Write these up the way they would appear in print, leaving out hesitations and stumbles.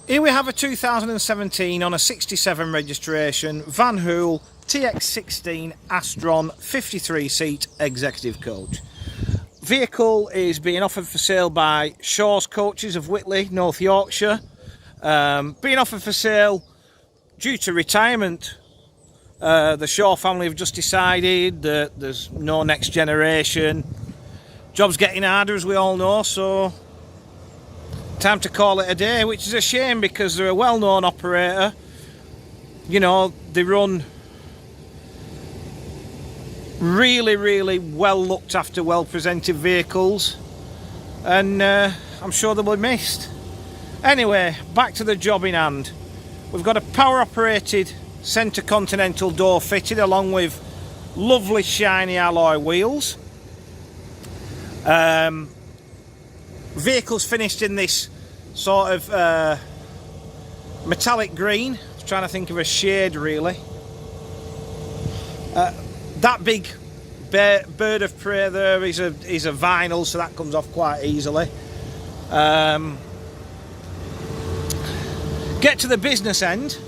Here we have a 2017 on a 67 registration Van Hool TX16 Astron 53 seat executive coach. Vehicle is being offered for sale by Shaw's Coaches of Whitley, North Yorkshire. Being offered for sale due to retirement. The Shaw family have just decided that there's no next generation. Job's getting harder, as we all know, so time to call it a day, which is a shame because they're a well-known operator. You know, they run really well looked after, well presented vehicles, and I'm sure they'll be missed. Anyway, back to the job in hand. We've got a power operated centre continental door fitted along with lovely shiny alloy wheels. Vehicle's finished in this sort of metallic green. I was trying to think of a shade really. That big bird of prey there is a vinyl, so that comes off quite easily. Get to the business end.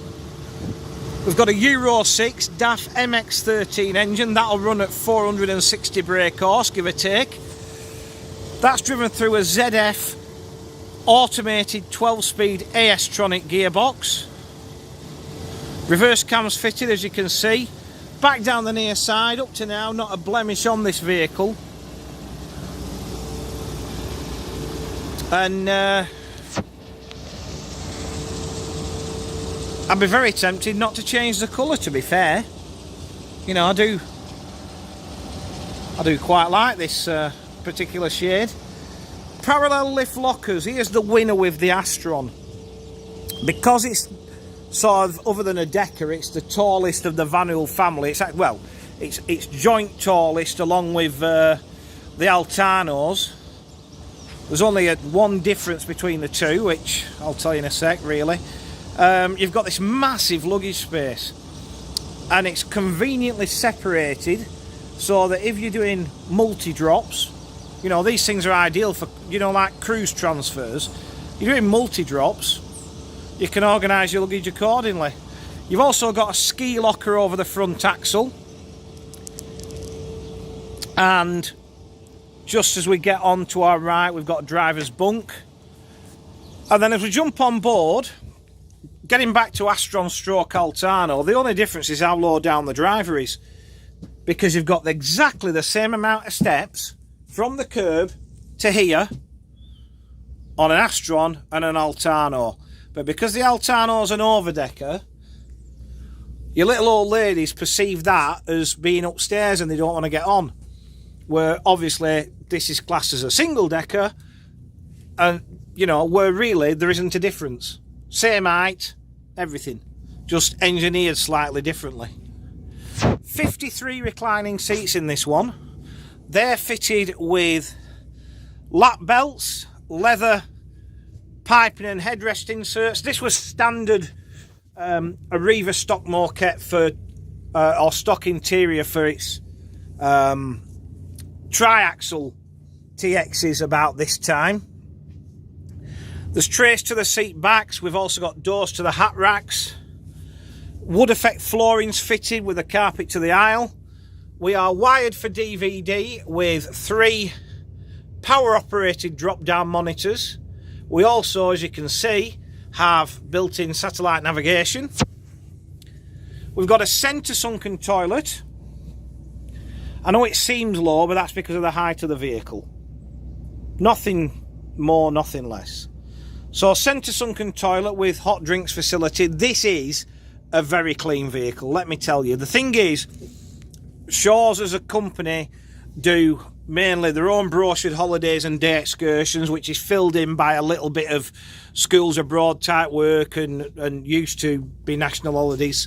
We've got a Euro 6 DAF MX-13 engine. That'll run at 460 brake horse, give or take. That's driven through a ZF automated 12-speed Astron gearbox. Reverse cams fitted, as you can see. Back down the near side, up to now, not a blemish on this vehicle. And I'd be very tempted not to change the colour, to be fair. You know, I do quite like this particular shade. Parallel lift lockers. Here's the winner with the Astron. Because it's sort of, other than a Decker, it's the tallest of the Van Hool family. It's well, it's joint tallest along with the Altanos. There's only one difference between the two, which I'll tell you in a sec, really. You've got this massive luggage space, and it's conveniently separated so that if you're doing multi-drops, you know, these things are ideal for, you know, like cruise transfers. You're doing multi-drops, you can organise your luggage accordingly. You've also got a ski locker over the front axle, and just as we get on to our right, we've got a driver's bunk. And then as we jump on board, getting back to Astron stroke Altano, the only difference is how low down the driver is, because you've got exactly the same amount of steps from the curb to here on an Astron and an Altano. But because the Altano's an overdecker, your little old ladies perceive that as being upstairs and they don't want to get on. Where obviously this is classed as a single decker, and you know, where really there isn't a difference. Same height, everything, just engineered slightly differently. 53 reclining seats in this one. They're fitted with lap belts, leather piping and headrest inserts. This was standard Arriva stock moquette for or stock interior for its triaxle TXs about this time. There's trays to the seat backs. We've also got doors to the hat racks. Wood effect floorings fitted with a carpet to the aisle. We are wired for DVD with 3 power operated drop down monitors. We also, as you can see, have built-in satellite navigation. We've got a centre sunken toilet. I know it seems low, but that's because of the height of the vehicle. Nothing more, nothing less. So centre sunken toilet with hot drinks facility. This is a very clean vehicle, let me tell you. The thing is, Shaw's as a company do mainly their own brochured holidays and day excursions, which is filled in by a little bit of schools abroad type work and used to be national holidays.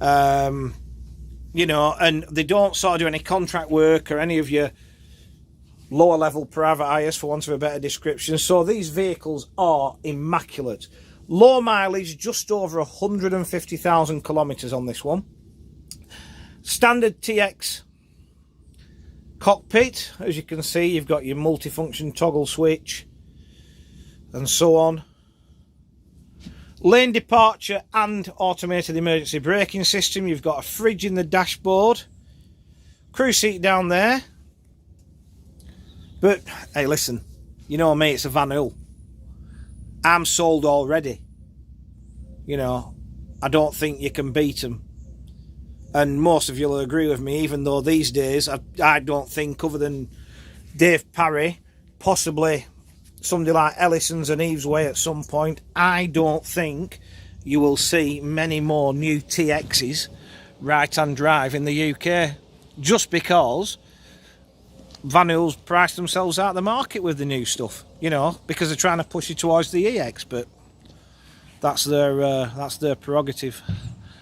You know, and they don't sort of do any contract work or any of your lower level private hires, for want of a better description. So these vehicles are immaculate. Low mileage, just over 150,000 kilometres on this one. Standard TX cockpit. As you can see, you've got your multifunction toggle switch and so on. Lane departure and automated emergency braking system. You've got a fridge in the dashboard. Cruise seat down there. But, hey, listen, you know me, it's a Van Hool. I'm sold already. You know, I don't think you can beat them. And most of you will agree with me, even though these days, I don't think, other than Dave Parry, possibly somebody like Ellison's and Eve's Way at some point, I don't think you will see many more new TXs right-hand drive in the UK, just because Van Hool's priced themselves out of the market with the new stuff, you know, because they're trying to push it towards the EX, but that's their prerogative.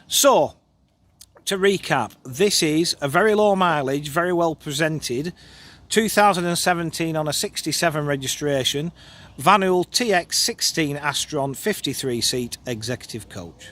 So, to recap, this is a very low mileage, very well presented, 2017 on a 67 registration, Van Hool TX16 Astron 53 seat executive coach.